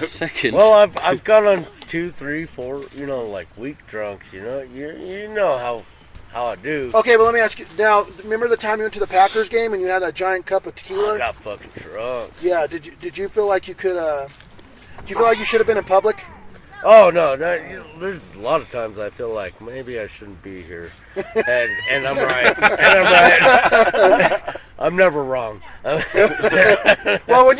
Second. Well, I've gone on 2, 3, 4, like week drunks. You know how I do. okay, well, let me ask you now. Remember the time you went to the Packers game and you had that giant cup of I tequila? got fucking drunk. Yeah. Did you feel like you could? Do you feel like you should have been in public? Oh no, there's a lot of times I feel like maybe I shouldn't be here, and I'm right, I'm never wrong. Well, when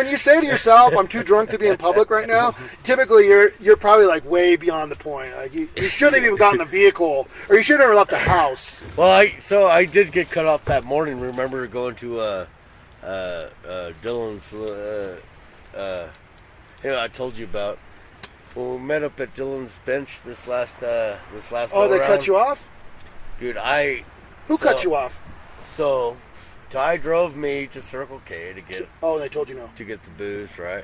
you say to yourself, "I'm too drunk to be in public right now," typically you're probably like way beyond the point. Like you shouldn't have even gotten a vehicle, or you shouldn't have left the house. Well, I did get cut off that morning. Remember going to Dylan's, I told you about. When we met up at Dylan's bench this last Oh, they go-around, cut you off? dude. Who cut you off? So, Ty drove me to Circle K to get Oh, they told you no. the booze, right?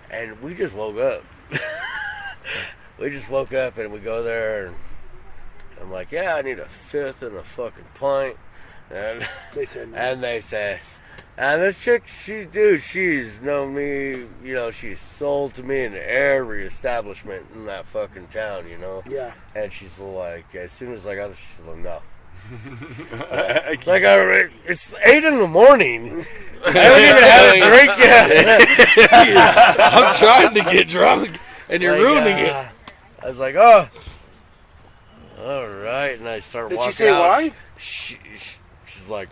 And we just woke up. We just woke up and we go there and I'm like, yeah, I need a fifth and a fucking pint. And They said no. and they said, and this chick, she's known me, she's sold to me in every establishment in that fucking town, Yeah. And she's like, as soon as I got this, she's like, no. It's like, it's 8 in the morning. I haven't even had a drink yet. I'm trying to get drunk, and you're Like, ruining it. I was like, oh, all right. And I start Did walking she say out. why? She's like,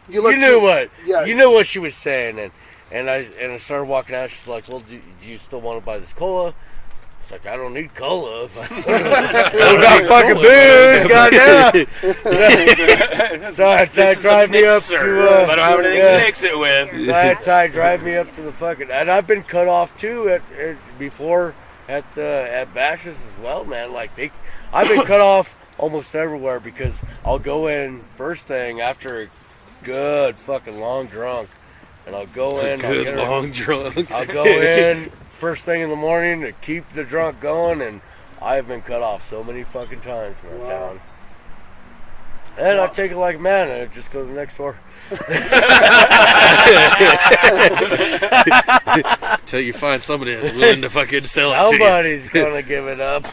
You look you knew too- what? Yeah. You knew what she was saying, and I started walking out. She's like, "Well, do you still want to buy this cola?" It's like, I don't need cola. If I got fucking booze, goddamn. So I had Ty drive me up to. I don't have anything to mix it with. So I had Ty drive me up to the fucking, and I've been cut off too before at bashes as well, man. Like I've been cut off almost everywhere because I'll go in first thing after good fucking long drunk, and I'll go in. I'll Good get long drunk. I'll go in first thing in the morning to keep the drunk going, and I've been cut off so many fucking times in that town. And I take it like a man, and I just go to the next door. Till you find somebody that's willing to fucking sell it to you. Somebody's gonna give it up.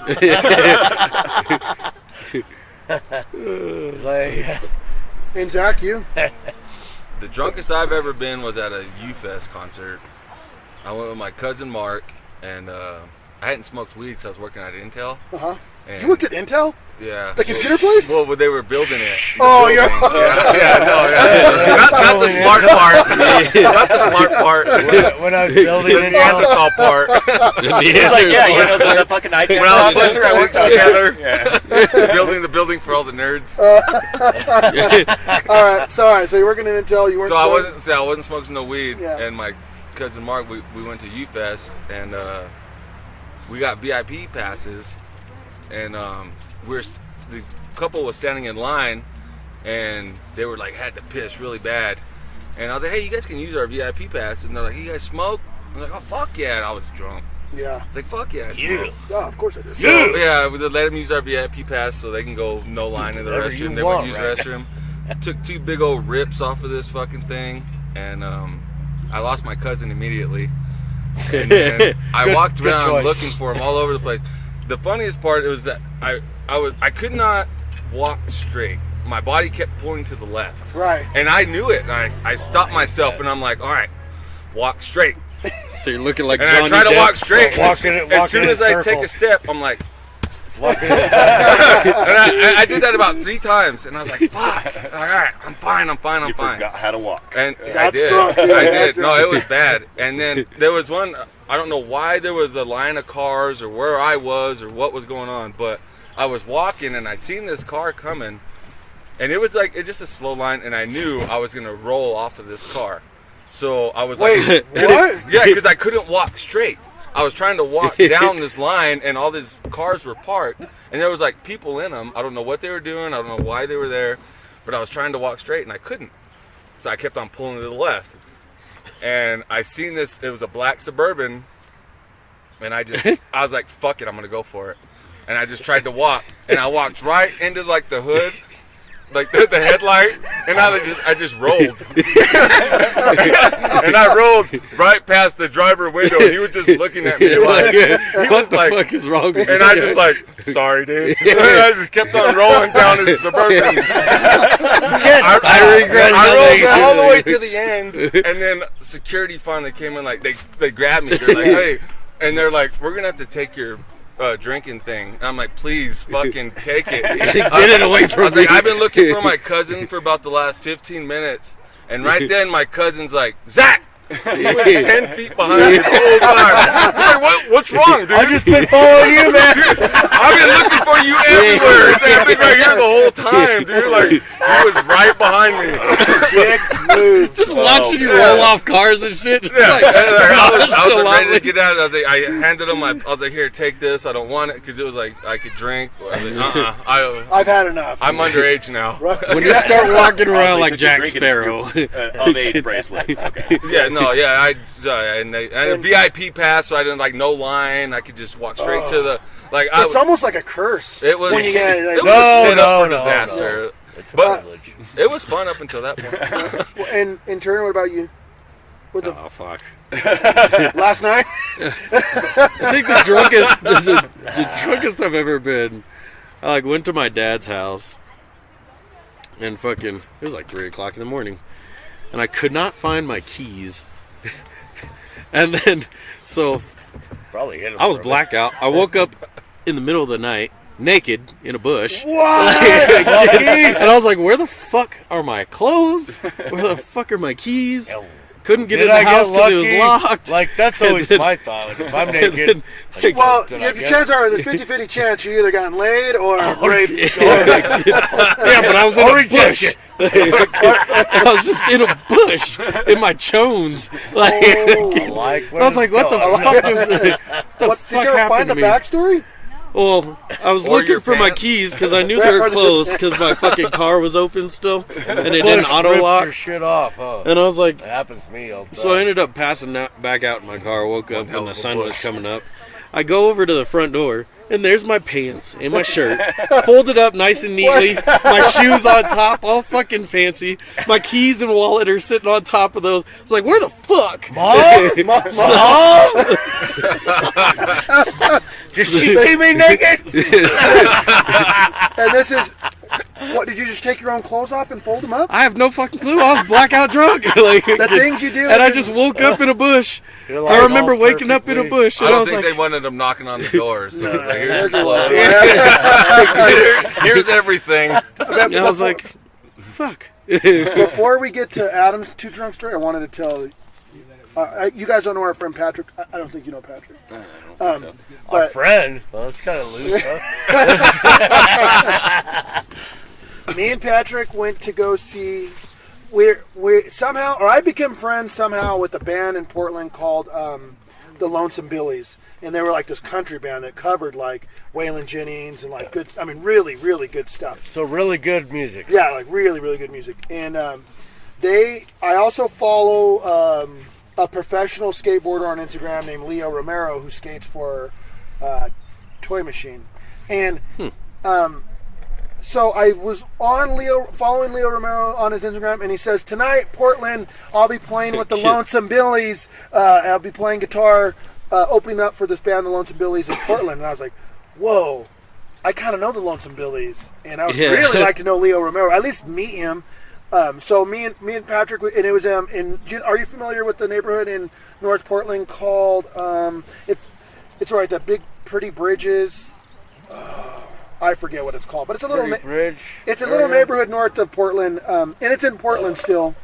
It's like, And Zach, you? The drunkest I've ever been was at a U-Fest concert. I went with my cousin Mark, and I hadn't smoked weed, so I was working at Intel. Uh-huh. And You worked at Intel? Yeah. The computer place? Well, they were building it. Oh, yeah. Not the smart part. Not the smart part. when I was building The it, Neanderthal part. He's like, yeah, you know the fucking IT When I was processor I worked on. together, Yeah. building the building for all the nerds. All right, so you're working in Intel. You weren't. So smoking? I wasn't smoking no weed, Yeah. and my cousin Mark, we went to U-Fest, and we got VIP passes, and the couple was standing in line, and they were like had to piss really bad, and I was like, hey, you guys can use our VIP pass, and they're like, you guys smoke? I'm like, oh fuck yeah, and I was drunk. Yeah. It's like, fuck yeah, I smoke. Yeah, of course I did. So, yeah, we let them use our VIP pass so they can go no line in the Whatever restroom. you They want, went use right? the restroom. Took 2 big old rips off of this fucking thing, and I lost my cousin immediately. And then I walked good around choice. looking for him all over the place. The funniest part was that I could not walk straight. My body kept pulling to the left. Right. And I knew it. And I stopped myself, and I'm like, all right, walk straight. So you're looking like And Johnny I try to Depp. walk straight. Walking As soon in as I circles. take a step, I'm like, Walking in and I did that about 3 times, and I was like, fuck, all right, I'm fine. You fine. forgot how to walk. And I That's did. drunk, dude. I That's did. No, drunk. it was bad. And then there was one, I don't know why there was a line of cars or where I was or what was going on, but I was walking and I seen this car coming, and it was like, it's just a slow line, and I knew I was going to roll off of this car. So I was Wait, like, what? yeah, because I couldn't walk straight. I was trying to walk down this line, and all these cars were parked, and there was like people in them. I don't know what they were doing. I don't know why they were there, but I was trying to walk straight, and I couldn't. So I kept on pulling to the left, and I seen this. It was a black Suburban, and I was like, fuck it, I'm gonna go for it. And I just tried to walk, and I walked right into like the hood, like the headlight, and I just rolled. And I rolled right past the driver window, and he was just looking at me like, What the fuck is wrong with you? and I just like, sorry, dude. And I just kept on rolling down his Suburban. I regret I rolled nothing. all the way to the end, and then security finally came in. Like they grabbed me. They're like, hey, and they're like, we're gonna have to take your drinking thing. And I'm like, please, fucking take it. Get it away I from was me. like, I've been looking for my cousin for about the last 15 minutes, and right then my cousin's like, Zach. He was 10 feet behind me the whole time. I'm like, what's wrong, dude? I've just been following you, man. I've been looking for you everywhere. I've been right here the whole time, dude. Like, he was right behind me. Dick move. Just watching you roll off cars and shit. Yeah, I was ready to nonchalantly. get out. I was like, I handed him I was like, here, take this. I don't want it because it was like I could drink. I was like, I've had enough. I'm underage now. When you start walking around They like took Jack your drinking Sparrow. of age bracelet. Okay. Yeah, no, yeah, and I had a VIP pass, so I didn't like no line. I could just walk straight to the like. It's almost like a curse. It was. when you get It like, was a setup for disaster. It's a But- privilege. It was fun up until that point. And in turn, what about you? What the Oh fuck! last night? I think the drunkest I've ever been. I like went to my dad's house, and fucking it was like 3:00 in the morning, and I could not find my keys. And then so Probably hit him. I was for a blackout. I woke up in the middle of the night, naked in a bush. What? And I was like, where the fuck are my clothes? Where the fuck are my keys? minute. Couldn't get Did in the I house get because it was lucky? locked. Like, that's And always then- my thought. If I'm and naked, then- Well, did I if get chances are, the 50-50 chance you either gotten laid or raped. yeah, but I was in Or a bush. rejection. I was just in a bush in my chones. Like, Oh. I like I was like, what the fuck is the What, fuck did you ever happened find to the me? backstory? Well, I was Or looking your for my pants. keys because I knew they were closed because my fucking car was open still and it didn't auto Ripped lock. your shit off, huh? And I was like, It happens to me all the time. so I ended up passing back out in my car. Woke up hell when the of a sun was bush. coming up. I go over to the front door. And there's my pants and my shirt, folded up nice and neatly. My shoes on top, all fucking fancy. My keys and wallet are sitting on top of those. It's like, where the fuck? Mom? Did she see me naked? And this is what? Did you just take your own clothes off and fold them up? I have no fucking clue. I was blackout drunk. Like, The things you do. and I just woke up in a bush. You're I like, remember all waking up in a perfectly- bush, I and I don't was think like, they wanted them knocking on the door. So like, here's, There's a lot. here's everything. and I was like, fuck. Before we get to Adam's too drunk story, I wanted to tell you guys don't know our friend Patrick. I don't think you know Patrick. Our But friend? Well, that's kind of loose, huh? me and Patrick went to go see. We somehow, or I became friends somehow with a band in Portland called the Lonesome Billies, and they were like this country band that covered like Waylon Jennings and like good. I mean, really, really good stuff. So really good music. Yeah, like really, really good music. And I also follow a professional skateboarder on Instagram named Leo Romero who skates for Toy Machine. And so I was following Leo Romero on his Instagram, and he says, tonight, Portland, I'll be playing with the Lonesome Billies. I'll be playing guitar, opening up for this band, the Lonesome Billies in Portland. And I was like, whoa, I kind of know the Lonesome Billies, and I would really like to know Leo Romero, at least meet him. So me and Patrick, and it was are you familiar with the neighborhood in North Portland called it's right, the big pretty bridges. I forget what it's called, but it's a little Bridge. it's a little neighborhood north of Portland, and it's in Portland still.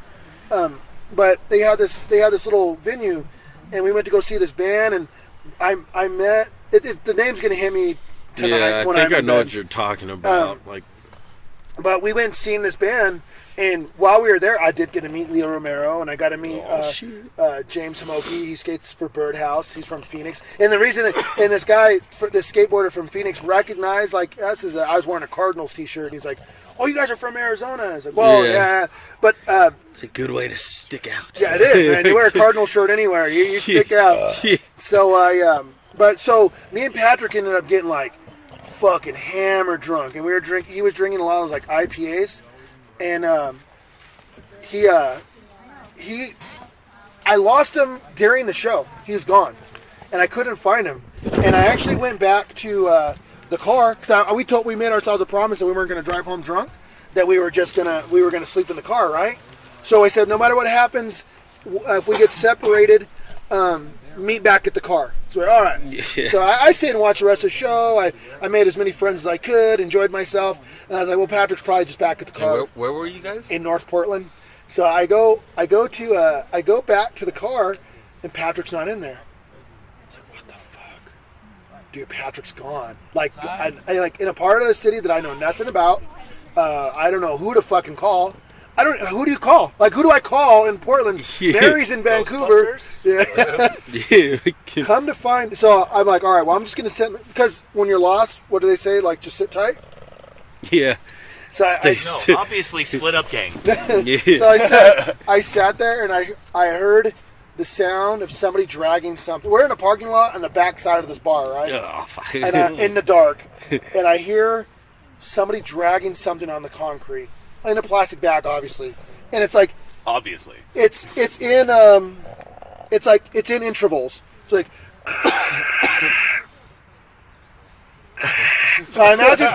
But they had this little venue, and we went to go see this band, and I met the name's gonna hit me tonight. Yeah, when I think I'm I in know bed. what you're talking about. But we went and seen this band, and while we were there, I did get to meet Leo Romero, and I got to meet James Homoki. He skates for Birdhouse. He's from Phoenix. And the reason, and this guy, this skateboarder from Phoenix, recognized like us as I was wearing a Cardinals T-shirt, and he's like, "Oh, you guys are from Arizona?" I was like, "Well, yeah." But It's a good way to stick out. yeah, it is, man. You wear a Cardinal shirt anywhere, you stick out. So so me and Patrick ended up getting like fucking hammered drunk, and we were drinking. He was drinking a lot of like IPAs, and I lost him during the show. He was gone, and I couldn't find him. And I actually went back to the car because we made ourselves a promise that we weren't going to drive home drunk. That we were gonna sleep in the car, right? So I said, no matter what happens, if we get separated, meet back at the car. So all right. Yeah. So I stayed and watched the rest of the show. I made as many friends as I could, enjoyed myself, and I was like, well, Patrick's probably just back at the car. Where were you guys? In North Portland. So I go back to the car, and Patrick's not in there. I was like, what the fuck, dude? Patrick's gone. Like I like in a part of the city that I know nothing about. I don't know who to fucking call. I don't. Who do you call? Like, who do I call in Portland? Yeah. Mary's in Vancouver. Yeah. Come to find. So I'm like, all right. Well, I'm just gonna sit because when you're lost, what do they say? Like, just sit tight. Yeah. So No, obviously split up gang. So I sat there and I heard the sound of somebody dragging something. We're in a parking lot on the back side of this bar, right? Oh, fuck. And in the dark, and I hear somebody dragging something on the concrete in a plastic bag, obviously. And it's like Obviously. it's in intervals. It's like. So I imagine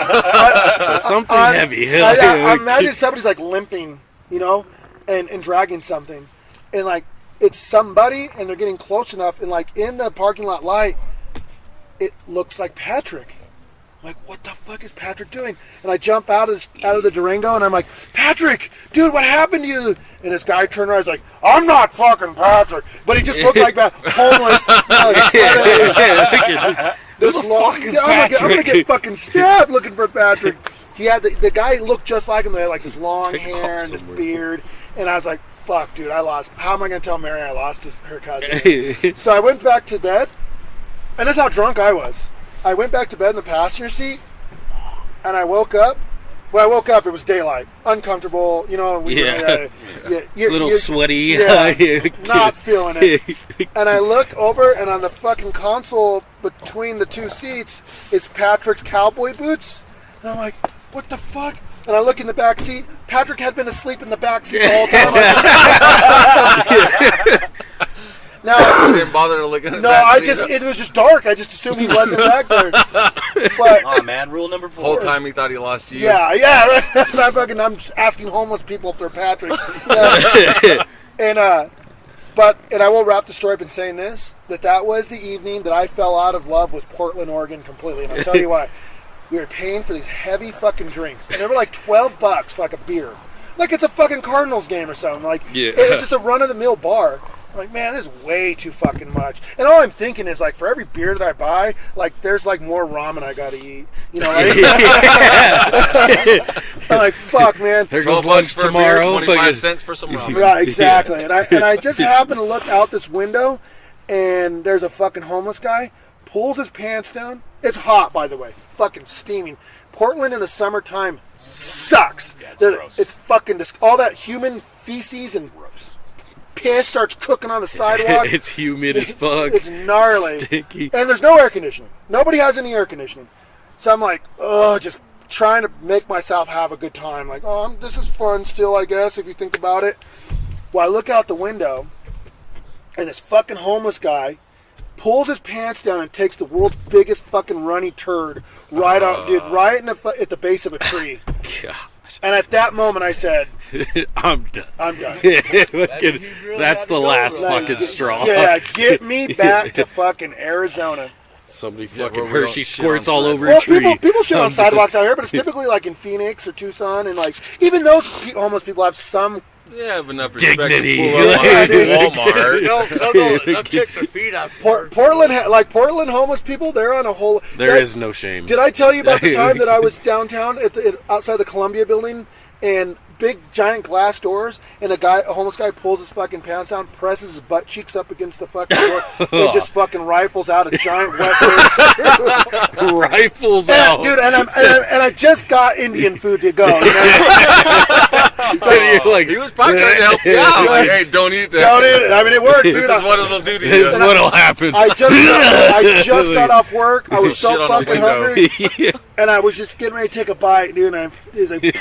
Something heavy. I imagine somebody's like limping, and dragging something, and like it's somebody, and they're getting close enough, and like in the parking lot light, it looks like Patrick. I'm like, what the fuck is Patrick doing? And I jump out of the Durango, and I'm like, Patrick, dude, what happened to you? And this guy turned around, he's like, I'm not fucking Patrick, but he just looked like that homeless. I'm gonna get fucking stabbed looking for Patrick. He had the guy looked just like him. They had like this long hair and this beard, and I was like, "Fuck, dude, I lost. How am I gonna tell Mary I lost her cousin?" So I went back to bed, and that's how drunk I was. I went back to bed in the passenger seat, and I woke up. When I woke up, it was daylight, uncomfortable. You know, Little sweaty. Not feeling it. And I look over, and on the fucking console between the two seats is Patrick's cowboy boots. And I'm like, what the fuck? And I look in the back seat. Patrick had been asleep in the back seat the whole time. Now, I didn't bother to look at it was just dark. I just assumed he wasn't back there. But Oh man, rule number 4. The whole time he thought he lost you. yeah. Right. I'm just asking homeless people if they're Patrick. And I will wrap the story up in saying this: that was the evening that I fell out of love with Portland, Oregon, completely. And I'll tell you why. We were paying for these heavy fucking drinks, and they were like $12 for like a beer, like it's a fucking Cardinals game or something. Like it's just a run of the mill bar. I'm like, man, this is way too fucking much. And all I'm thinking is, like, for every beer that I buy, like, there's like more ramen I gotta eat. You know, like, I'm like, fuck, man. There goes lunch for tomorrow. 25 cents for some ramen. Right, exactly. And I just happen to look out this window, and there's a fucking homeless guy, pulls his pants down. It's hot, by the way, fucking steaming. Portland in the summertime sucks. Yeah, it's gross. It's fucking all that human feces and piss starts cooking on the sidewalk. It's humid as fuck. It's gnarly. Stinky. And there's no air conditioning. Nobody has any air conditioning. So I'm like, just trying to make myself have a good time. Like, this is fun still, I guess, if you think about it. Well, I look out the window, and this fucking homeless guy pulls his pants down and takes the world's biggest fucking runny turd right out, dude, right at the base of a tree. God. And at that moment, I said, I'm done. That's the last fucking straw. Yeah, get me back to fucking Arizona. Somebody Yeah, fucking where we Hershey don't shit squirts on all sidewalks. over a Well, tree. people shit on sidewalks out here, but it's typically like in Phoenix or Tucson, and like even those homeless people have some. Yeah, have enough respect Dignity. to pull up Yeah, on dude. Walmart. They'll kick their feet up. Portland homeless people, they're on a whole. There is no shame. Did I tell you about the time that I was downtown outside the Columbia building and big giant glass doors, and a homeless guy pulls his fucking pants down, presses his butt cheeks up against the fucking door, and just fucking rifles out a giant wet bird. Rifles out. Dude, and I just got Indian food to go. You know? You're like, He was probably trying to help you out. Like, hey, don't eat that. Don't eat it. I mean, it worked, dude. This is what it'll do to this is you. what'll happen. I just got off work. I was Shit so on the fucking window. hungry, and I was just getting ready to take a bite, dude. And it was like,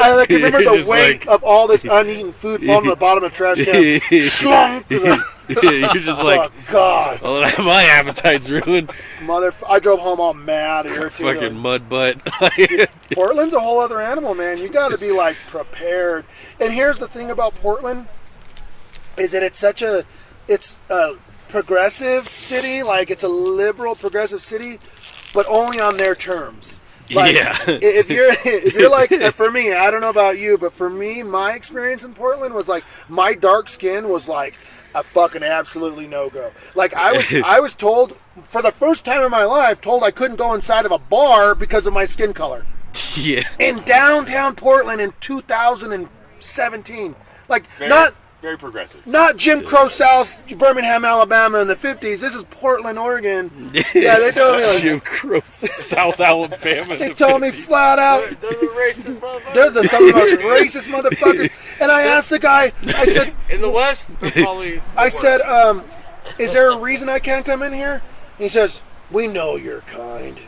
I can remember the Just weight like- of all this uneaten food falling to the bottom of the trash can. Schlong. It was like, You're just like, oh God, oh, my appetite's ruined. I drove home all mad here too. Fucking mud butt. Portland's a whole other animal, man. You got to be like prepared. And here's the thing about Portland is that it's a progressive city, like it's a liberal progressive city, but only on their terms. Like, Yeah. if you're like, for me, I don't know about you, but for me, my experience in Portland was like my dark skin was like a fucking absolutely no-go. Like I was told for the first time in my life, I couldn't go inside of a bar because of my skin color. Yeah. In downtown Portland in 2017. Like Very progressive. not Jim Crow South Birmingham, Alabama in the 50s. This is Portland, Oregon. Yeah, they told me like, Jim Crow, South Alabama. they told me flat out They're the racist motherfuckers. they're some of the most racist motherfuckers. And I asked the guy, I said, In the West, they're probably. I said, is there a reason I can't come in here? And he says, we know you're kind.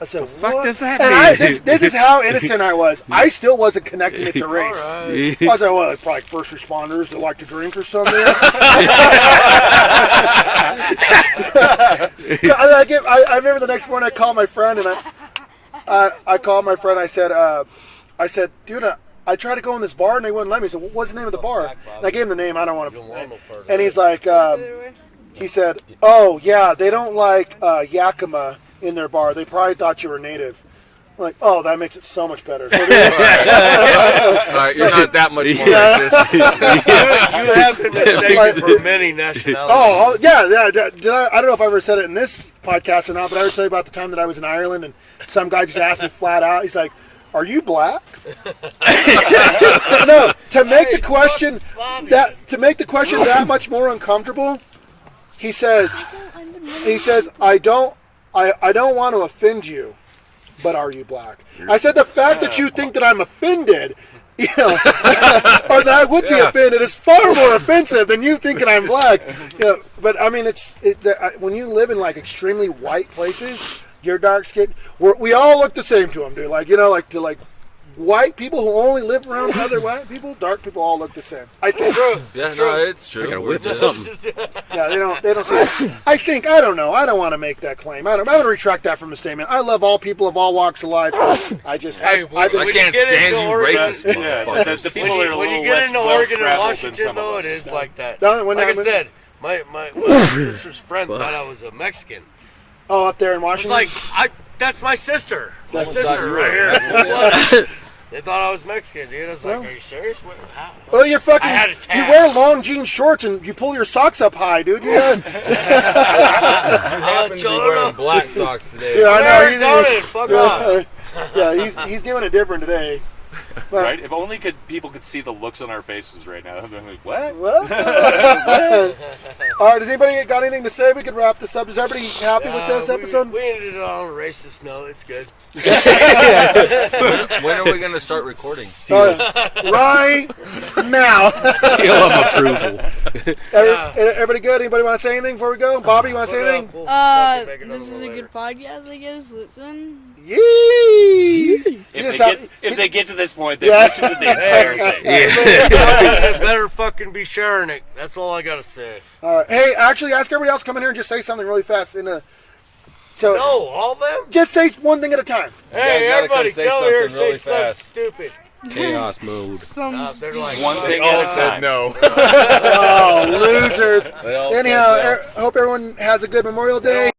I said, what? does that and mean? This is how innocent I was. I still wasn't connecting it to race. All right. I was like, well, it's probably first responders that like to drink or something. I remember the next morning I called my friend and I called my friend. I said, dude, I tried to go in this bar and they wouldn't let me. He said, what's the name of the bar? And I gave him the name. I don't want to. And he's like, he said, oh yeah, they don't like Yakima in their bar. They probably thought you were native. I'm like, oh, that makes it so much better. So All right, you're not that much more racist. You have been mistaken for many nationalities. Oh, yeah. Did I don't know if I ever said it in this podcast or not, but I ever tell you about the time that I was in Ireland and some guy just asked me flat out. He's like, "Are you black?" No, to make the question that much more uncomfortable, he says, He says, I don't want to offend you, but are you black? I said the fact that you think that I'm offended, or that I would be offended is far more offensive than you thinking I'm black. But I mean, when you live in like extremely white places, you're dark skinned. We all look the same to them, dude. Like white people who only live around other white people, dark people all look the same. I think. Yeah, no, it's true. I got a whiff of something. Yeah, they don't see it. I don't know. I don't want to make that claim. I'm going to retract that from the statement. I love all people of all walks of life. I just, I can't stand you, racist. Yeah, motherfuckers. the people are a when little you get less into Oregon and well-traveled than Washington, some of though, us. it is like that. No, when Like I I'm- said, my sister's friend thought I was a Mexican. Oh, up there in I was Washington. like, that's my sister. My Thought sister you right were. here. That's what- They thought I was Mexican, dude. I was like, Well. are you serious? How? Well, you're fucking. I had a You tat. wear long jean shorts and you pull your socks up high, dude. You're done. You happen to be Jonah. wearing black socks today. Yeah, I know. Arizona, fuck off. Yeah, he's doing it different today. But, Right? If only people could see the looks on our faces right now. They're like, what? What? All right. Does anybody got anything to say? We could wrap this up. Is everybody happy with this episode? We ended it on a racist note. It's good. When are we going to start recording? Right now. Seal of approval. Everybody good? Anybody want to say anything before we go? Bobby, you want to say anything? This is a good podcast, I guess. Listen. Yee! If they get to this point, they Yeah. listen to the entire thing. They better fucking be sharing it. That's all I gotta say. All right. Hey, actually, ask everybody else to come in here and just say something really fast. So No, all them? just say one thing at a time. Hey, gotta come everybody, say come here something say really something fast. stupid. Chaos mode. They're like, One fuck. thing They all at a said time. no. Oh, losers. They all said Anyhow, no. hope everyone has a good Memorial Day.